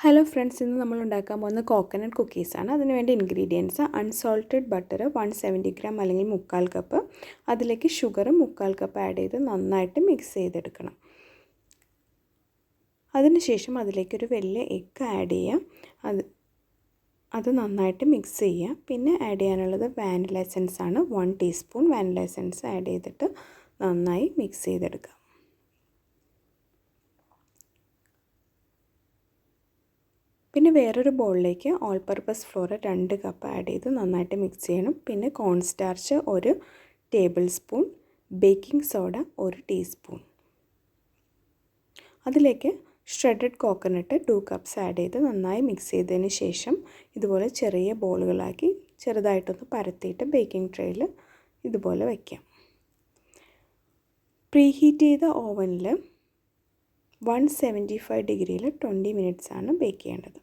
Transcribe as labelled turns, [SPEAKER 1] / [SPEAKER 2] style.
[SPEAKER 1] Hello friends, ഇന്ന് നമ്മൾ ഉണ്ടാക്കാൻ പോകുന്ന കോക്കനട്ട് കുക്കീസാണ്. അതിനുവേണ്ട ഇൻഗ്രീഡിയൻസ്: അൺസോൾട്ടഡ് ബട്ടർ 170 ഗ്രാം അല്ലെങ്കിൽ 3/4 കപ്പ്. അതിലേക്ക് ഷുഗറും 3/4 കപ്പ് ആഡ് ചെയ്ത് നന്നായിട്ട് മിക്സ് ചെയ്തെടുക്കണം. അതിനുശേഷം അതിലേക്കൊരു വലിയ എഗ്ഗ് ആഡ് ചെയ്യാം. അത് നന്നായിട്ട് മിക്സ് ചെയ്യുക. പിന്നെ ആഡ് ചെയ്യാനുള്ളത് വാനില എസൻസ് ആണ്. 1 ടീസ്പൂൺ വാനില എസൻസ് ആഡ് ചെയ്തിട്ട് നന്നായി മിക്സ് ചെയ്തെടുക്കുക. പിന്നെ വേറൊരു ബൗളിലേക്ക് all purpose floor 2 cup add ചെയ്ത് നന്നായിട്ട് മിക്സ് ചെയ്യണം. പിന്നെ കോൺ starch 1 table spoon, baking soda 1 teaspoon. അതിലേക്ക് ഷ്രെഡഡ് കോക്കനട്ട് 2 കപ്സ് ആഡ് ചെയ്ത് നന്നായി മിക്സ് ചെയ്തതിന് ശേഷം ഇതുപോലെ ചെറിയ ബോളുകളാക്കി ചെറുതായിട്ടൊന്ന് പരത്തിയിട്ട് ബേക്കിംഗ് ട്രേയിൽ ഇതുപോലെ വയ്ക്കാം. പ്രീഹീറ്റ് ചെയ്ത ഓവനിൽ 175 ഡിഗ്രിയിൽ 20 മിനിറ്റ്സ് ആണ് ബേക്ക് ചെയ്യേണ്ടത്.